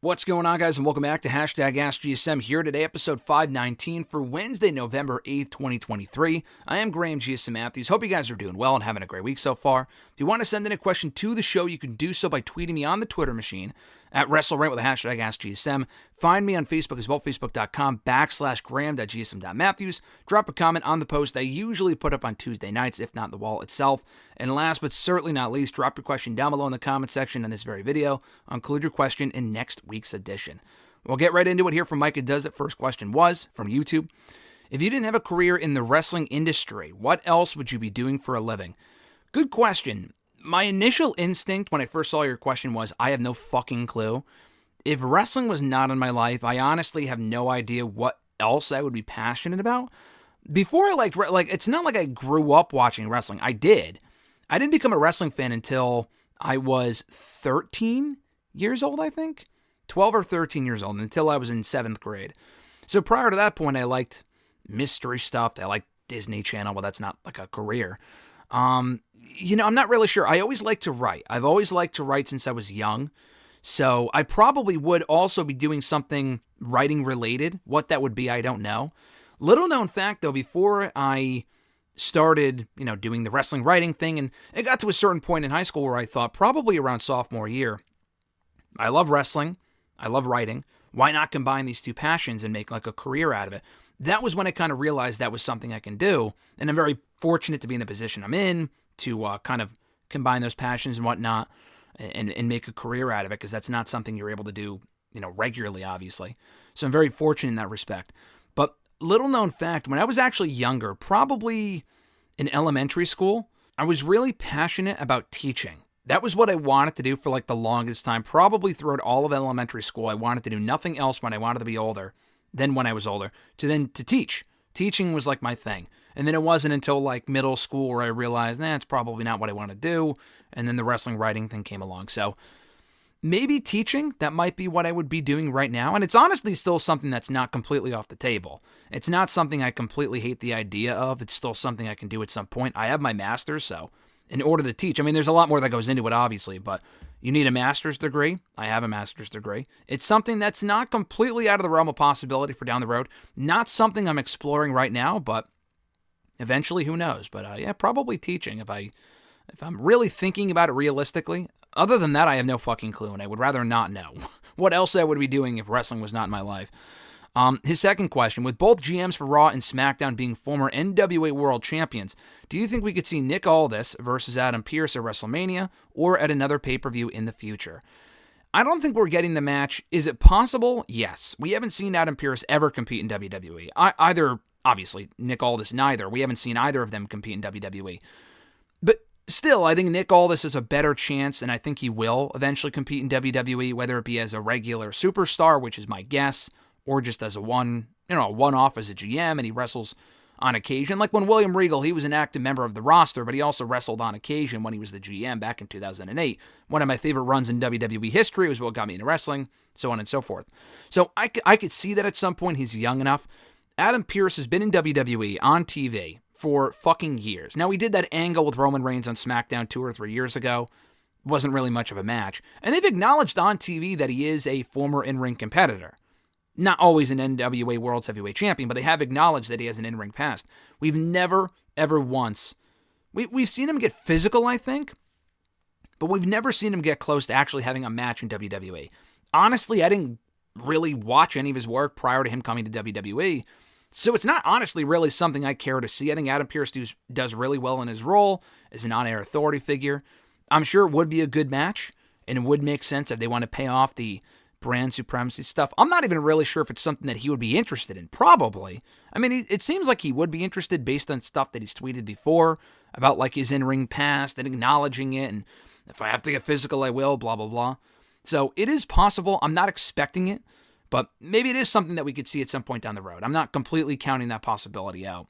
What's going on, guys, and welcome back to #AskGSM here today, episode 519 for Wednesday, November 8th, 2023. I am Graham GSM Matthews. Hope you guys are doing well and having a great week so far. If you want to send in a question to the show, you can do so by tweeting me on the Twitter machine at WrestleRant with the hashtag AskGSM. Find me on Facebook as well, facebook.com/Graham.GSM.Matthews. Drop a comment on the post I usually put up on Tuesday nights, if not the wall itself. And last but certainly not least, drop your question down below in the comment section on this very video. I'll include your question in next week's edition. We'll get right into it here from Micah Does It. First question was from YouTube. If you didn't have a career in the wrestling industry, what else would you be doing for a living? Good question. My initial instinct when I first saw your question was, I have no fucking clue. If wrestling was not in my life, I honestly have no idea what else I would be passionate about. Before I liked, it's not like I grew up watching wrestling. I did. I didn't become a wrestling fan until I was 13 years old, I think. 12 or 13 years old, until I was in 7th grade. So prior to that point, I liked mystery stuff. I liked Disney Channel, but that's not like a career. I'm not really sure. I always liked to write. I've always liked to write since I was young. So I probably would also be doing something writing related. What that would be, I don't know. Little known fact, though, before I started, doing the wrestling writing thing, and it got to a certain point in high school where I thought, probably around sophomore year, I love wrestling, I love writing. Why not combine these two passions and make like a career out of it? That was when I kind of realized that was something I can do, and I'm very fortunate to be in the position I'm in to kind of combine those passions and whatnot and make a career out of it, because that's not something you're able to do, regularly, obviously. So I'm very fortunate in that respect. But little known fact, when I was actually younger, probably in elementary school, I was really passionate about teaching. That was what I wanted to do for like the longest time. Probably throughout all of elementary school, I wanted to do nothing else when I wanted to be older than when I was older, to teach. Teaching was like my thing. And then it wasn't until like middle school where I realized, it's probably not what I want to do. And then the wrestling writing thing came along. So maybe teaching, that might be what I would be doing right now. And it's honestly still something that's not completely off the table. It's not something I completely hate the idea of. It's still something I can do at some point. I have my master's, so in order to teach, there's a lot more that goes into it, obviously, but you need a master's degree. I have a master's degree. It's something that's not completely out of the realm of possibility for down the road. Not something I'm exploring right now, but eventually, who knows? But probably teaching if I'm really thinking about it realistically. Other than that, I have no fucking clue, and I would rather not know what else I would be doing if wrestling was not in my life. His second question, with both GMs for Raw and SmackDown being former NWA World Champions, do you think we could see Nick Aldis versus Adam Pearce at WrestleMania or at another pay-per-view in the future? I don't think we're getting the match. Is it possible? Yes. We haven't seen Adam Pearce ever compete in WWE. Either, obviously, Nick Aldis, neither. We haven't seen either of them compete in WWE. But still, I think Nick Aldis has a better chance, and I think he will eventually compete in WWE, whether it be as a regular superstar, which is my guess, or just as a one-off as a GM, and he wrestles on occasion. Like when William Regal, he was an active member of the roster, but he also wrestled on occasion when he was the GM back in 2008. One of my favorite runs in WWE history was what got me into wrestling, so on and so forth. So I could see that at some point he's young enough. Adam Pearce has been in WWE on TV for fucking years. Now, he did that angle with Roman Reigns on SmackDown 2 or 3 years ago. Wasn't really much of a match. And they've acknowledged on TV that he is a former in-ring competitor. Not always an NWA World's Heavyweight Champion, but they have acknowledged that he has an in-ring past. We've never, ever once... We've seen him get physical, I think, but we've never seen him get close to actually having a match in WWE. Honestly, I didn't really watch any of his work prior to him coming to WWE, so it's not honestly really something I care to see. I think Adam Pearce does really well in his role as an on-air authority figure. I'm sure it would be a good match, and it would make sense if they want to pay off the brand supremacy stuff. I'm not even really sure if it's something that he would be interested in. Probably. It seems like he would be interested based on stuff that he's tweeted before about like his in-ring past and acknowledging it, and if I have to get physical, I will, blah, blah, blah. So it is possible. I'm not expecting it, but maybe it is something that we could see at some point down the road. I'm not completely counting that possibility out.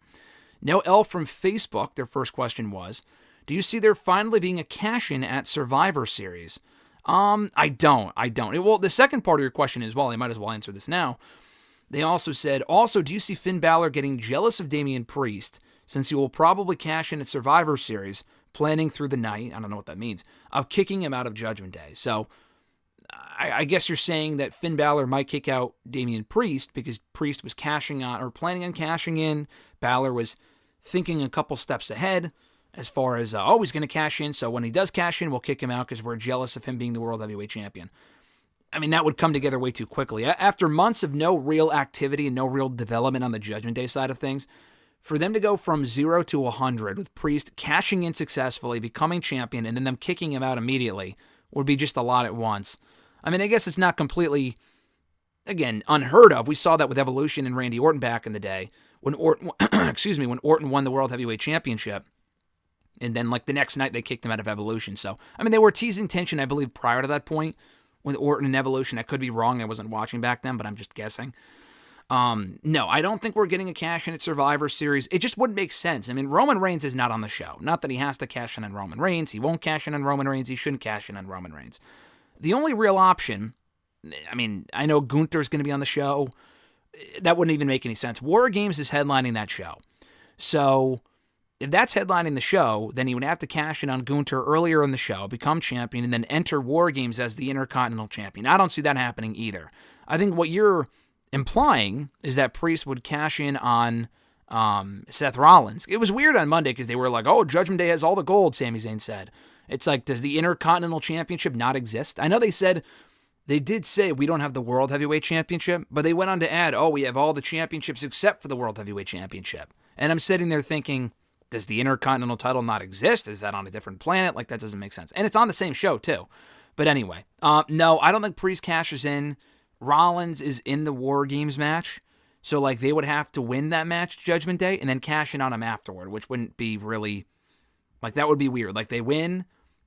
No L from Facebook, their first question was, do you see there finally being a cash-in at Survivor Series? I don't. Well, the second part of your question is, well, I might as well answer this now. They also said, do you see Finn Balor getting jealous of Damian Priest, since he will probably cash in at Survivor Series, planning through the night, I don't know what that means, of kicking him out of Judgment Day? So, I guess you're saying that Finn Balor might kick out Damian Priest because Priest was cashing on or planning on cashing in. Balor was thinking a couple steps ahead as far as, he's going to cash in, so when he does cash in, we'll kick him out because we're jealous of him being the World Heavyweight Champion. I mean, that would come together way too quickly. After months of no real activity and no real development on the Judgment Day side of things, for them to go from 0 to 100 with Priest cashing in successfully, becoming champion, and then them kicking him out immediately would be just a lot at once. I mean, I guess it's not completely, again, unheard of. We saw that with Evolution and Randy Orton back in the day when Orton, when Orton won the World Heavyweight Championship. And then, like, the next night, they kicked him out of Evolution. So, I mean, they were teasing tension, I believe, prior to that point with Orton and Evolution. I could be wrong. I wasn't watching back then, but I'm just guessing. No, I don't think we're getting a cash-in at Survivor Series. It just wouldn't make sense. I mean, Roman Reigns is not on the show. Not that he has to cash in on Roman Reigns. He won't cash in on Roman Reigns. He shouldn't cash in on Roman Reigns. The only real option, I mean, I know Gunther's going to be on the show. That wouldn't even make any sense. War Games is headlining that show. So, if that's headlining the show, then he would have to cash in on Gunther earlier in the show, become champion, and then enter War Games as the Intercontinental Champion. I don't see that happening either. I think what you're implying is that Priest would cash in on Seth Rollins. It was weird on Monday because they were like, Judgment Day has all the gold, Sami Zayn said. It's like, does the Intercontinental Championship not exist? I know they did say we don't have the World Heavyweight Championship, but they went on to add, we have all the championships except for the World Heavyweight Championship. And I'm sitting there thinking, does the Intercontinental title not exist? Is that on a different planet? Like, that doesn't make sense. And it's on the same show, too. But anyway, no, I don't think Priest cashes in. Rollins is in the War Games match. So, like, they would have to win that match, Judgment Day, and then cash in on him afterward, which wouldn't be really, like, that would be weird. Like, they win,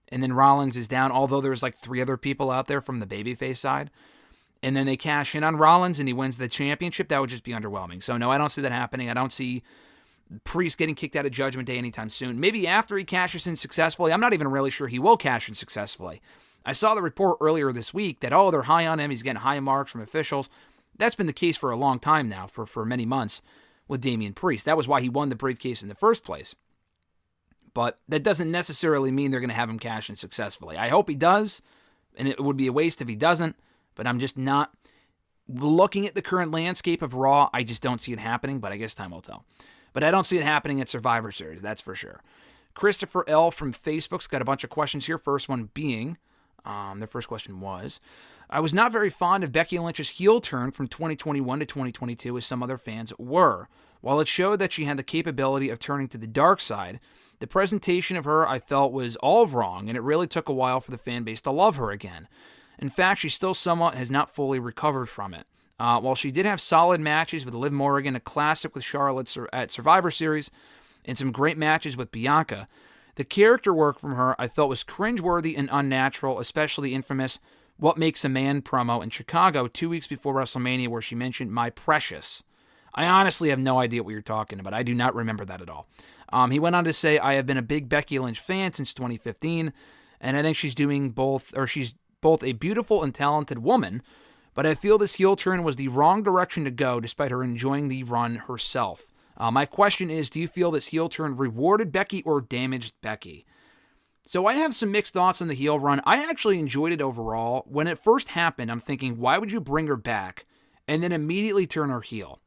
and then Rollins is down, although there's, like, 3 other people out there from the babyface side. And then they cash in on Rollins, and he wins the championship. That would just be underwhelming. So, no, I don't see that happening. I don't see Priest getting kicked out of Judgment Day anytime soon. Maybe after he cashes in successfully. I'm not even really sure he will cash in successfully. I saw the report earlier this week that, they're high on him. He's getting high marks from officials. That's been the case for a long time now, for many months with Damian Priest. That was why he won the briefcase in the first place. But that doesn't necessarily mean they're going to have him cash in successfully. I hope he does, and it would be a waste if he doesn't, but I'm just not looking at the current landscape of Raw. I just don't see it happening, but I guess time will tell. But I don't see it happening at Survivor Series, that's for sure. Christopher L. from Facebook's got a bunch of questions here. First one being, their first question was, I was not very fond of Becky Lynch's heel turn from 2021 to 2022 as some other fans were. While it showed that she had the capability of turning to the dark side, the presentation of her I felt was all wrong, and it really took a while for the fan base to love her again. In fact, she still somewhat has not fully recovered from it. While she did have solid matches with Liv Morgan, a classic with Charlotte at Survivor Series, and some great matches with Bianca, the character work from her I felt was cringeworthy and unnatural, especially the infamous What Makes a Man promo in Chicago 2 weeks before WrestleMania where she mentioned my precious. I honestly have no idea what you're talking about. I do not remember that at all. He went on to say, I have been a big Becky Lynch fan since 2015, and I think she's both a beautiful and talented woman, but I feel this heel turn was the wrong direction to go despite her enjoying the run herself. My question is, do you feel this heel turn rewarded Becky or damaged Becky? So I have some mixed thoughts on the heel run. I actually enjoyed it overall. When it first happened, I'm thinking, why would you bring her back and then immediately turn her heel?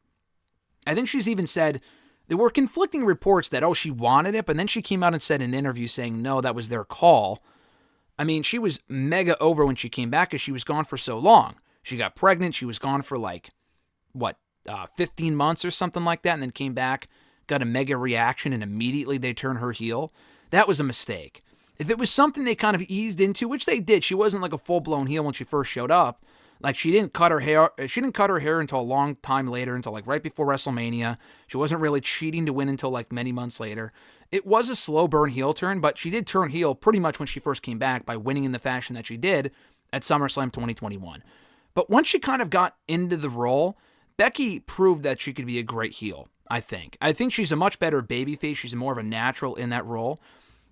I think she's even said, there were conflicting reports that, she wanted it, but then she came out and said in an interview saying, no, that was their call. I mean, she was mega over when she came back because she was gone for so long. She got pregnant. She was gone for 15 months or something like that, and then came back, got a mega reaction, and immediately they turned her heel. That was a mistake. If it was something they kind of eased into, which they did, she wasn't like a full-blown heel when she first showed up. Like, she didn't cut her hair until a long time later, until right before WrestleMania. She wasn't really cheating to win until many months later. It was a slow burn heel turn, but she did turn heel pretty much when she first came back by winning in the fashion that she did at SummerSlam 2021. But once she kind of got into the role, Becky proved that she could be a great heel, I think. I think she's a much better babyface. She's more of a natural in that role.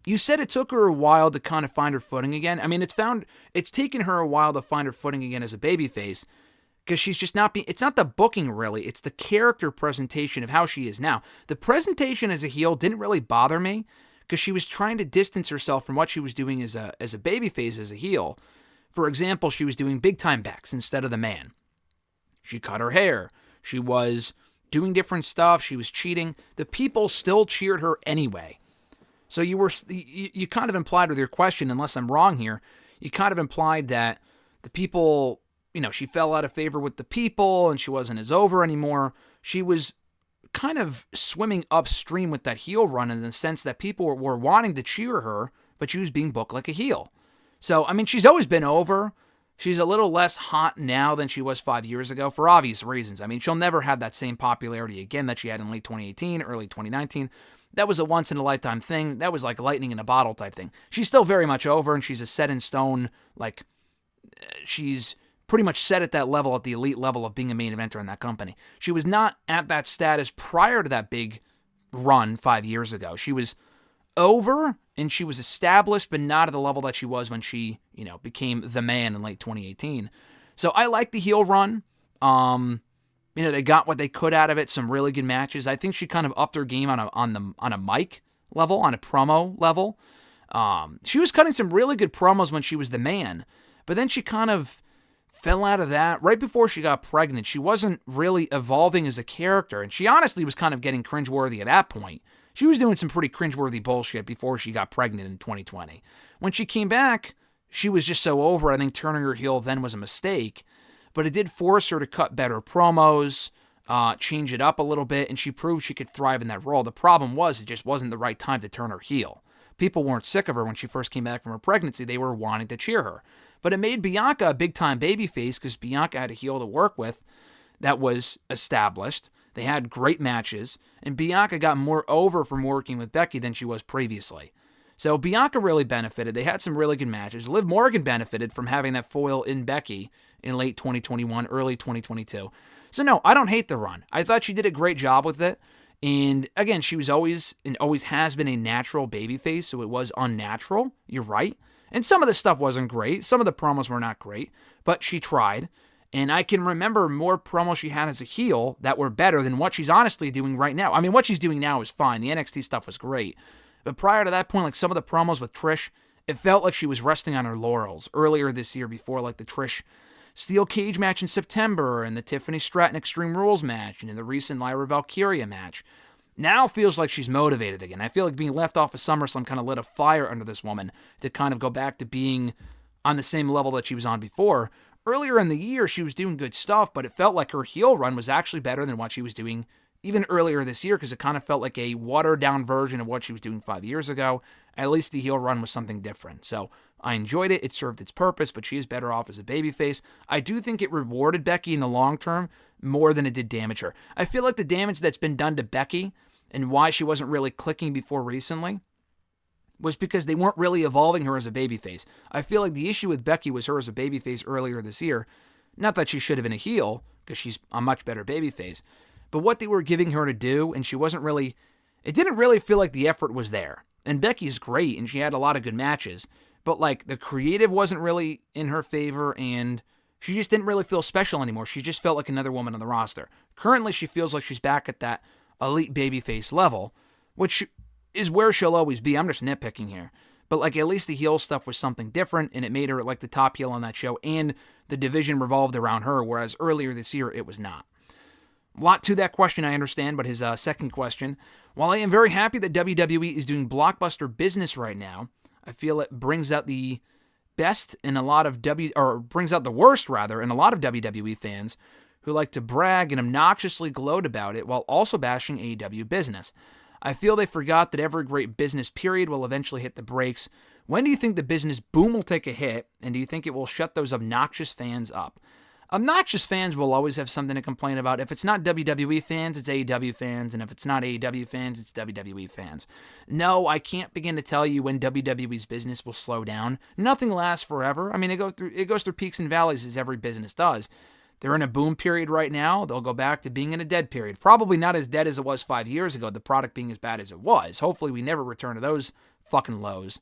You said it took her a while to kind of find her footing again. I mean, it's taken her a while to find her footing again as a babyface because she's just it's not the booking really, it's the character presentation of how she is now. The presentation as a heel didn't really bother me because she was trying to distance herself from what she was doing as a babyface, as a heel, For example, she was doing big time backs instead of the man. She cut her hair. She was doing different stuff. She was cheating. The people still cheered her anyway. So you kind of implied with your question, unless I'm wrong here, you kind of implied that the people, she fell out of favor with the people and she wasn't as over anymore. She was kind of swimming upstream with that heel run in the sense that people were wanting to cheer her, but she was being booked like a heel. So, she's always been over. She's a little less hot now than she was 5 years ago for obvious reasons. She'll never have that same popularity again that she had in late 2018, early 2019. That was a once-in-a-lifetime thing. That was like lightning in a bottle type thing. She's still very much over, and she's a set-in-stone, she's pretty much set at that level, at the elite level of being a main eventer in that company. She was not at that status prior to that big run 5 years ago. She was over, and she was established, but not at the level that she was when she, became the man in late 2018. So I like the heel run. They got what they could out of it. Some really good matches. I think she kind of upped her game on a mic level, on a promo level. She was cutting some really good promos when she was the man, but then she kind of fell out of that right before she got pregnant. She wasn't really evolving as a character, and she honestly was kind of getting cringeworthy at that point. She was doing some pretty cringeworthy bullshit before she got pregnant in 2020. When she came back, she was just so over. I think turning her heel then was a mistake, but it did force her to cut better promos, change it up a little bit, and she proved she could thrive in that role. The problem was it just wasn't the right time to turn her heel. People weren't sick of her when she first came back from her pregnancy. They were wanting to cheer her. But it made Bianca a big-time babyface because Bianca had a heel to work with that was established. They had great matches, and Bianca got more over from working with Becky than she was previously. So Bianca really benefited. They had some really good matches. Liv Morgan benefited from having that foil in Becky in late 2021, early 2022. So no, I don't hate the run. I thought she did a great job with it. And again, she was always and always has been a natural babyface, so it was unnatural. You're right. And some of the stuff wasn't great. Some of the promos were not great, but she tried. And I can remember more promos she had as a heel that were better than what she's honestly doing right now. What she's doing now is fine. The NXT stuff was great. But prior to that point, like some of the promos with Trish, it felt like she was resting on her laurels earlier this year before like the Trish Steel Cage match in September and the Tiffany Stratton Extreme Rules match and in the recent Lyra Valkyria match. Now feels like she's motivated again. I feel like being left off of SummerSlam kind of lit a fire under this woman to kind of go back to being on the same level that she was on before. Earlier in the year, she was doing good stuff, but it felt like her heel run was actually better than what she was doing even earlier this year because it kind of felt like a watered-down version of what she was doing 5 years ago. At least the heel run was something different. So I enjoyed it. It served its purpose, but she is better off as a babyface. I do think it rewarded Becky in the long term more than it did damage her. I feel like the damage that's been done to Becky and why she wasn't really clicking before recently was because they weren't really evolving her as a babyface. I feel like the issue with Becky was her as a babyface earlier this year. Not that she should have been a heel, because she's a much better babyface, but what they were giving her to do, and she wasn't really, it didn't really feel like the effort was there. And Becky's great, and she had a lot of good matches, but like the creative wasn't really in her favor, and she just didn't really feel special anymore. She just felt like another woman on the roster. Currently, she feels like she's back at that elite babyface level, which is where she'll always be. I'm just nitpicking here. But like at least the heel stuff was something different, and it made her like the top heel on that show, and the division revolved around her, whereas earlier this year it was not. A lot to that question, I understand, but his second question. While I am very happy that WWE is doing blockbuster business right now, I feel it brings out the best in a lot of brings out the worst rather in a lot of WWE fans who like to brag and obnoxiously gloat about it while also bashing AEW business. I feel they forgot that every great business period will eventually hit the brakes. When do you think the business boom will take a hit, and do you think it will shut those obnoxious fans up? Obnoxious fans will always have something to complain about. If it's not WWE fans, it's AEW fans, and if it's not AEW fans, it's WWE fans. No, I can't begin to tell you when WWE's business will slow down. Nothing lasts forever. It goes through peaks and valleys as every business does. They're in a boom period right now. They'll go back to being in a dead period. Probably not as dead as it was 5 years ago, the product being as bad as it was. Hopefully we never return to those fucking lows.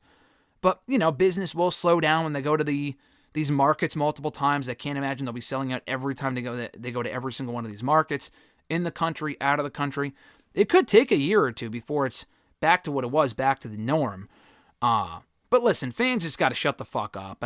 But, business will slow down when they go to these markets multiple times. I can't imagine they'll be selling out every time they go to every single one of these markets, in the country, out of the country. It could take a year or two before it's back to what it was, back to the norm. But listen, fans just got to shut the fuck up.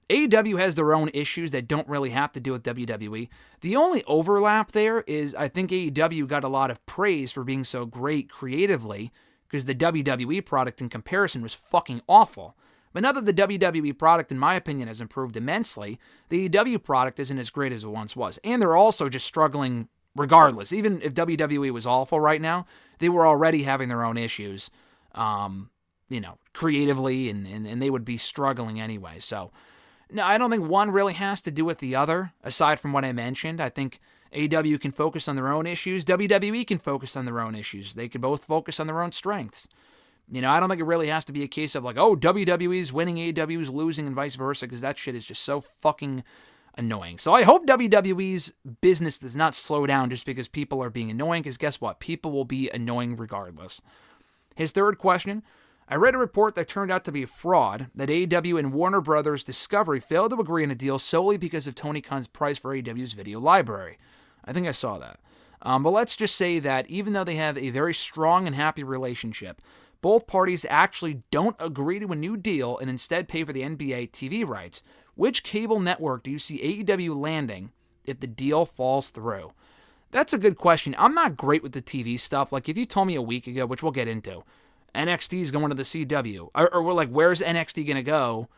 AEW has their own issues that don't really have to do with WWE. The only overlap there is I think AEW got a lot of praise for being so great creatively because the WWE product in comparison was fucking awful. But now that the WWE product, in my opinion, has improved immensely, the AEW product isn't as great as it once was. And they're also just struggling regardless. Even if WWE was awful right now, they were already having their own issues, creatively, and they would be struggling anyway. So, no, I don't think one really has to do with the other, aside from what I mentioned. I think AEW can focus on their own issues. WWE can focus on their own issues. They can both focus on their own strengths. I don't think it really has to be a case of like, oh, WWE's winning, AEW's losing, and vice versa, because that shit is just so fucking annoying. So I hope WWE's business does not slow down just because people are being annoying, because guess what? People will be annoying regardless. His third question, I read a report that turned out to be a fraud, that AEW and Warner Brothers Discovery failed to agree on a deal solely because of Tony Khan's price for AEW's video library. I think I saw that. But let's just say that even though they have a very strong and happy relationship, both parties actually don't agree to a new deal and instead pay for the NBA TV rights. Which cable network do you see AEW landing if the deal falls through? That's a good question. I'm not great with the TV stuff. Like, if you told me a week ago, which we'll get into, NXT is going to the CW, or we're like, where's NXT going to go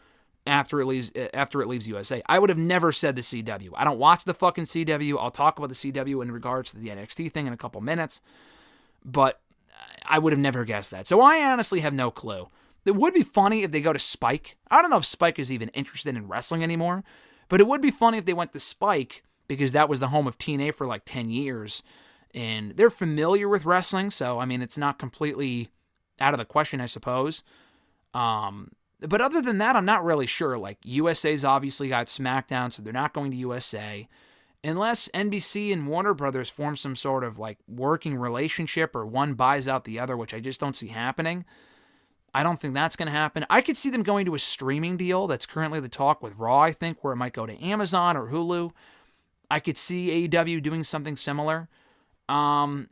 after it leaves USA? I would have never said the CW. I don't watch the fucking CW. I'll talk about the CW in regards to the NXT thing in a couple minutes, but I would have never guessed that. So I honestly have no clue. It would be funny if they go to Spike. I don't know if Spike is even interested in wrestling anymore, but it would be funny if they went to Spike because that was the home of TNA for like 10 years, and they're familiar with wrestling, so, I mean, it's not completely out of the question, I suppose. But other than that, I'm not really sure. Like, USA's obviously got SmackDown, so they're not going to USA. Unless NBC and Warner Brothers form some sort of like working relationship or one buys out the other, which I just don't see happening. I don't think that's going to happen. I could see them going to a streaming deal. That's currently the talk with Raw, I think, where it might go to Amazon or Hulu. I could see AEW doing something similar. I'm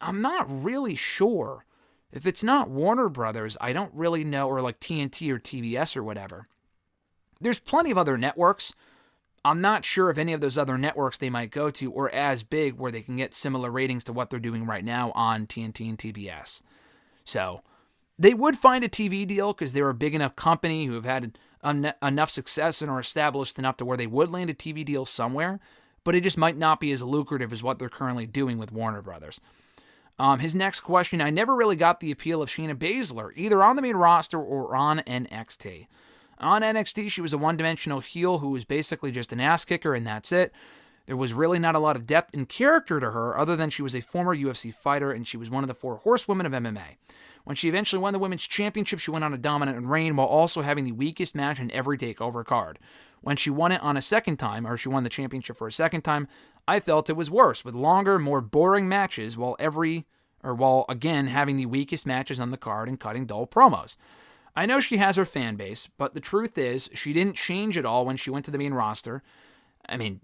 not really sure. If it's not Warner Brothers, I don't really know, or like TNT or TBS or whatever. There's plenty of other networks. I'm not sure if any of those other networks they might go to are as big where they can get similar ratings to what they're doing right now on TNT and TBS. So they would find a TV deal because they're a big enough company who have had enough success and are established enough to where they would land a TV deal somewhere, but it just might not be as lucrative as what they're currently doing with Warner Brothers. His next question, I never really got the appeal of Shayna Baszler, either on the main roster or on NXT. On NXT, she was a one-dimensional heel who was basically just an ass kicker, and that's it. There was really not a lot of depth and character to her, other than she was a former UFC fighter, and she was one of the 4 horsewomen of MMA. When she eventually won the Women's Championship, she went on a dominant reign while also having the weakest match in every TakeOver card. When she won it on a second time, or she won the championship for a second time, I felt it was worse, with longer, more boring matches while again having the weakest matches on the card and cutting dull promos. I know she has her fan base, but the truth is, she didn't change at all when she went to the main roster. I mean,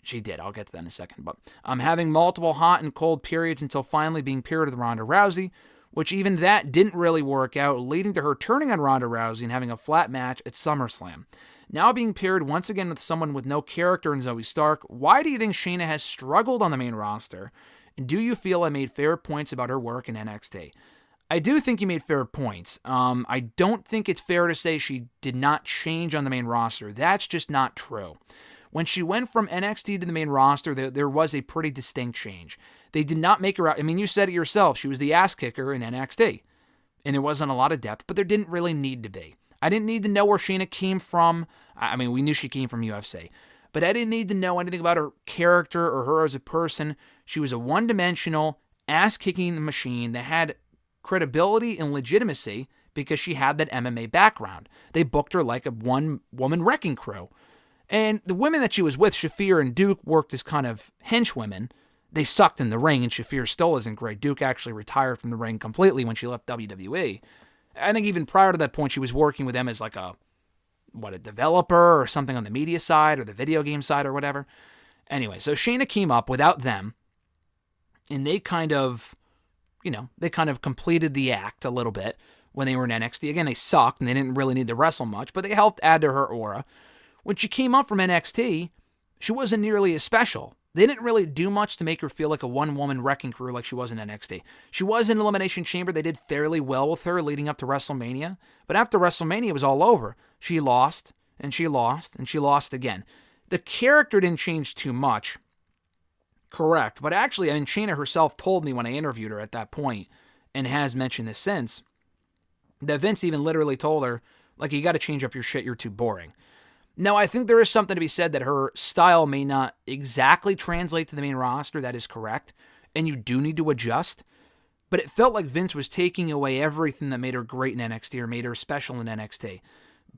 she did. I'll get to that in a second. But having multiple hot and cold periods until finally being paired with Ronda Rousey, which even that didn't really work out, leading to her turning on Ronda Rousey and having a flat match at SummerSlam. Now being paired once again with someone with no character in Zoe Stark, why do you think Shayna has struggled on the main roster? And do you feel I made fair points about her work in NXT? I do think you made fair points. I don't think it's fair to say she did not change on the main roster. That's just not true. When she went from NXT to the main roster, there was a pretty distinct change. They did not make her out. I mean, you said it yourself. She was the ass kicker in NXT. And there wasn't a lot of depth, but there didn't really need to be. I didn't need to know where Shayna came from. I mean, we knew she came from UFC. But I didn't need to know anything about her character or her as a person. She was a one-dimensional, ass-kicking machine that had credibility and legitimacy because she had that MMA background. They booked her like a one-woman wrecking crew. And the women that she was with, Shafir and Duke, worked as kind of henchwomen. They sucked in the ring, and Shafir still isn't great. Duke actually retired from the ring completely when she left WWE. I think even prior to that point, she was working with them as like a developer or something on the media side or the video game side or whatever. Anyway, so Shayna came up without them, and they kind of completed the act a little bit when they were in NXT. Again, they sucked, and they didn't really need to wrestle much, but they helped add to her aura. when she came up from NXT, she wasn't nearly as special. They didn't really do much to make her feel like a one-woman wrecking crew like she was in NXT. She was in Elimination Chamber. They did fairly well with her leading up to WrestleMania. But after WrestleMania, it was all over. She lost, and she lost, and she lost again. The character didn't change too much. Correct. But actually, Shayna herself told me when I interviewed her at that point, and has mentioned this since, that Vince even literally told her, like, you got to change up your shit, you're too boring. Now, I think there is something to be said that her style may not exactly translate to the main roster. That is correct. And you do need to adjust. But it felt like Vince was taking away everything that made her great in NXT or made her special in NXT.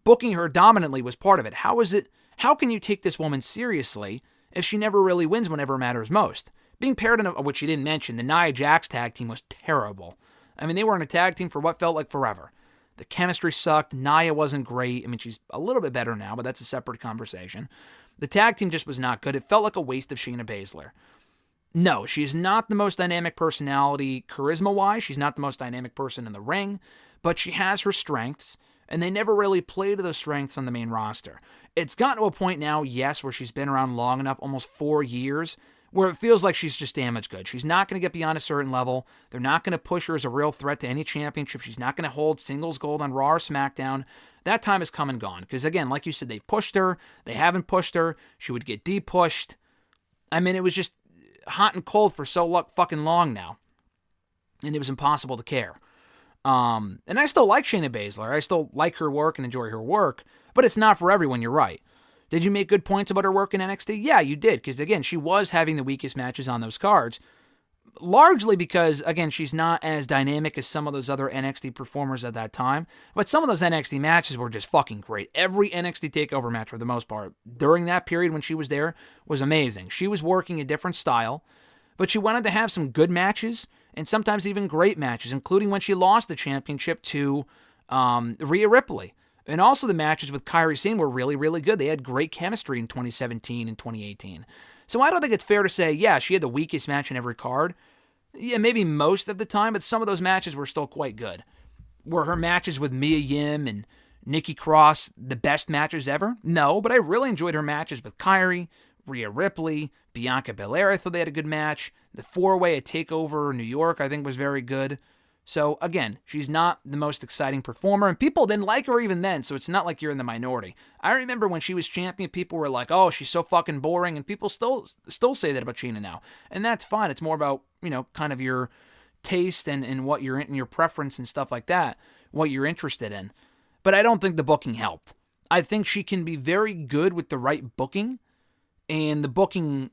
Booking her dominantly was part of it. How can you take this woman seriously if she never really wins whenever it matters most? Being paired in which you didn't mention, the Nia Jax tag team was terrible. They were in a tag team for what felt like forever. The chemistry sucked. Nia wasn't great. She's a little bit better now, but that's a separate conversation. The tag team just was not good. It felt like a waste of Shayna Baszler. No, she is not the most dynamic personality charisma-wise. She's not the most dynamic person in the ring, but she has her strengths, and they never really play to those strengths on the main roster. It's gotten to a point now, yes, where she's been around long enough, almost 4 years, where it feels like she's just damaged goods. She's not going to get beyond a certain level. They're not going to push her as a real threat to any championship. She's not going to hold singles gold on Raw or SmackDown. That time has come and gone. Because again, like you said, they've pushed her. They haven't pushed her. She would get de-pushed. It was just hot and cold for so fucking long now. And it was impossible to care. And I still like Shayna Baszler. I still like her work and enjoy her work. But it's not for everyone, you're right. Did you make good points about her work in NXT? Yeah, you did, because, again, she was having the weakest matches on those cards, largely because, again, she's not as dynamic as some of those other NXT performers at that time, but some of those NXT matches were just fucking great. Every NXT TakeOver match, for the most part, during that period when she was there, was amazing. She was working a different style, but she wanted to have some good matches, and sometimes even great matches, including when she lost the championship to Rhea Ripley. And also the matches with Kairi Sane were really, really good. They had great chemistry in 2017 and 2018. So I don't think it's fair to say, yeah, she had the weakest match in every card. Yeah, maybe most of the time, but some of those matches were still quite good. Were her matches with Mia Yim and Nikki Cross the best matches ever? No, but I really enjoyed her matches with Kairi, Rhea Ripley, Bianca Belair. I thought they had a good match. The 4-way at TakeOver New York, I think, was very good. So, again, she's not the most exciting performer, and people didn't like her even then, so it's not like you're in the minority. I remember when she was champion, people were like, oh, she's so fucking boring, and people still say that about Shayna now. And that's fine. It's more about, kind of your taste and what you're in, your preference and stuff like that, what you're interested in. But I don't think the booking helped. I think she can be very good with the right booking, and the booking,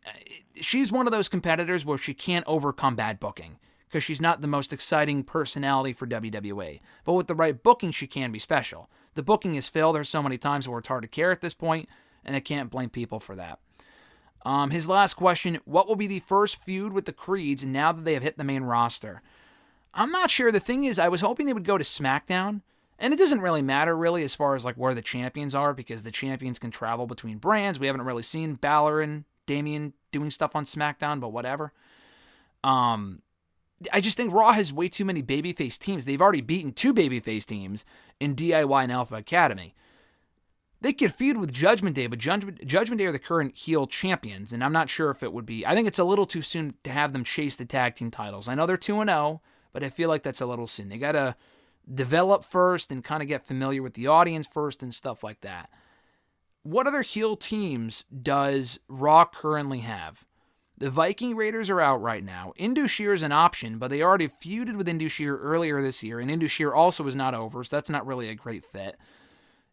she's one of those competitors where she can't overcome bad booking, because she's not the most exciting personality for WWE. But with the right booking, she can be special. The booking has failed her so many times where it's hard to care at this point, and I can't blame people for that. His last question, what will be the first feud with the Creeds now that they have hit the main roster? I'm not sure. The thing is, I was hoping they would go to SmackDown, and it doesn't really matter really as far as like where the champions are, because the champions can travel between brands. We haven't really seen Balor and Damian doing stuff on SmackDown, but whatever. I just think Raw has way too many babyface teams. They've already beaten 2 babyface teams in DIY and Alpha Academy. They could feud with Judgment Day, but Judgment Day are the current heel champions, and I'm not sure if it would be. I think it's a little too soon to have them chase the tag team titles. I know they're 2-0, but I feel like that's a little soon. They got to develop first and kind of get familiar with the audience first and stuff like that. What other heel teams does Raw currently have? The Viking Raiders are out right now. Indus Sher is an option, but they already feuded with Indus Sher earlier this year, and Indus Sher also is not over, so that's not really a great fit.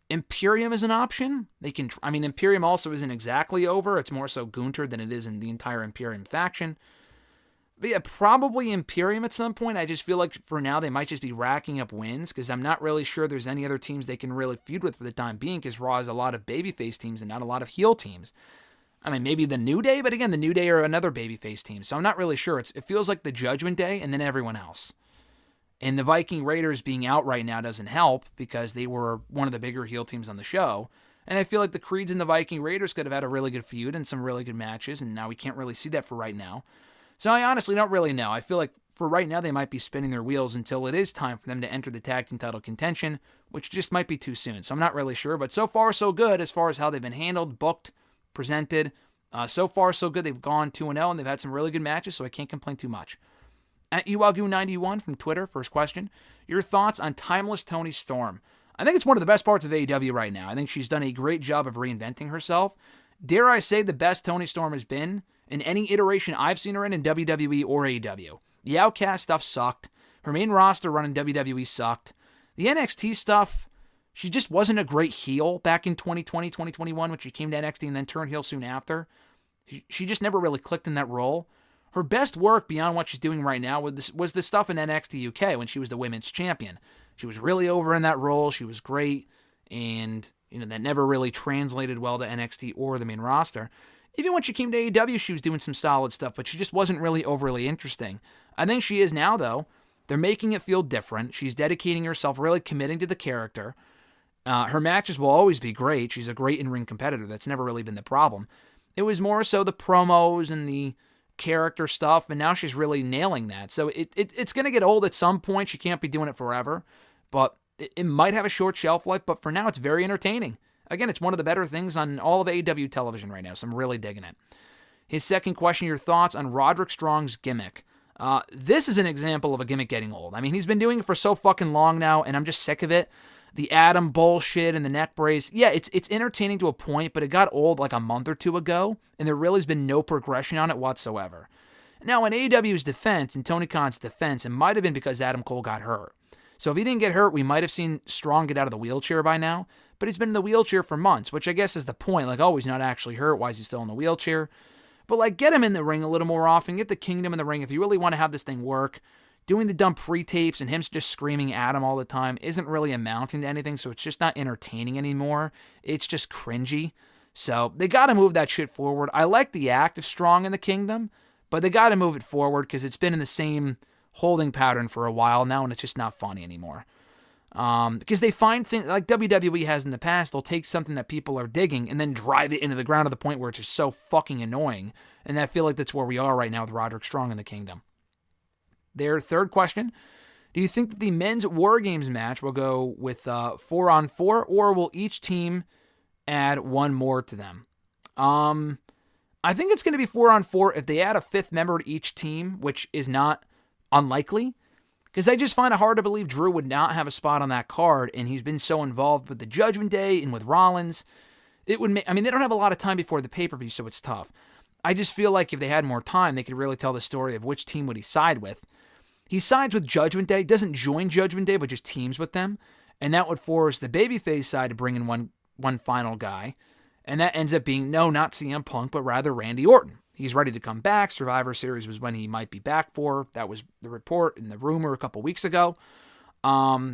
Imperium is an option. Imperium also isn't exactly over. It's more so Gunther than it is in the entire Imperium faction. But yeah, probably Imperium at some point. I just feel like for now they might just be racking up wins, because I'm not really sure there's any other teams they can really feud with for the time being, because Raw has a lot of babyface teams and not a lot of heel teams. Maybe the New Day, but again, the New Day are another babyface team, so I'm not really sure. It feels like the Judgment Day and then everyone else. And the Viking Raiders being out right now doesn't help, because they were one of the bigger heel teams on the show. And I feel like the Creeds and the Viking Raiders could have had a really good feud and some really good matches, and now we can't really see that for right now. So I honestly don't really know. I feel like for right now, they might be spinning their wheels until it is time for them to enter the tag team title contention, which just might be too soon. So I'm not really sure, but so far so good as far as how they've been handled, booked, presented. So far so good. They've gone 2-0 and they've had some really good matches, so I can't complain too much. At Uwagu91 from Twitter, first question. Your thoughts on Timeless Toni Storm? I think it's one of the best parts of AEW right now. I think she's done a great job of reinventing herself. Dare I say the best Toni Storm has been in any iteration I've seen her in WWE or AEW. The Outcast stuff sucked. Her main roster run in WWE sucked. The NXT stuff, she just wasn't a great heel back in 2020, 2021 when she came to NXT and then turned heel soon after. She just never really clicked in that role. Her best work beyond what she's doing right now was the stuff in NXT UK when she was the women's champion. She was really over in that role. She was great. And, that never really translated well to NXT or the main roster. Even when she came to AEW, she was doing some solid stuff, but she just wasn't really overly interesting. I think she is now, though. They're making it feel different. She's dedicating herself, really committing to the character. Her matches will always be great. She's a great in-ring competitor. That's never really been the problem. It was more so the promos and the character stuff, and now she's really nailing that. So it's going to get old at some point. She can't be doing it forever, but it might have a short shelf life, but for now it's very entertaining. Again, it's one of the better things on all of AEW television right now, so I'm really digging it. His second question, your thoughts on Roderick Strong's gimmick. This is an example of a gimmick getting old. I mean, he's been doing it for so fucking long now, and I'm just sick of it. The Adam bullshit and the neck brace. Yeah, it's entertaining to a point, but it got old like a month or two ago, and there really has been no progression on it whatsoever. Now, in AEW's defense, in Tony Khan's defense, it might have been because Adam Cole got hurt. So if he didn't get hurt, we might have seen Strong get out of the wheelchair by now, but he's been in the wheelchair for months, which I guess is the point. Like, oh, he's not actually hurt. Why is he still in the wheelchair? But, get him in the ring a little more often. Get the Kingdom in the ring if you really want to have this thing work. Doing the dumb pre-tapes and him just screaming at him all the time isn't really amounting to anything, so it's just not entertaining anymore. It's just cringy. So they got to move that shit forward. I like the act of Strong in the Kingdom, but they got to move it forward because it's been in the same holding pattern for a while now, and it's just not funny anymore. Because they find things like WWE has in the past. They'll take something that people are digging and then drive it into the ground to the point where it's just so fucking annoying. And I feel like that's where we are right now with Roderick Strong in the Kingdom. Their third question, do you think that the men's War Games match will go with 4-on-4, or will each team add one more to them? I think it's going to be 4-on-4 if they add a fifth member to each team, which is not unlikely, because I just find it hard to believe Drew would not have a spot on that card, and he's been so involved with the Judgment Day and with Rollins. It would they don't have a lot of time before the pay-per-view, so it's tough. I just feel like if they had more time, they could really tell the story of which team would he side with. He sides with Judgment Day, doesn't join Judgment Day, but just teams with them. And that would force the babyface side to bring in one final guy. And that ends up being, no, not CM Punk, but rather Randy Orton. He's ready to come back. Survivor Series was when he might be back for. That was the report and the rumor a couple weeks ago. I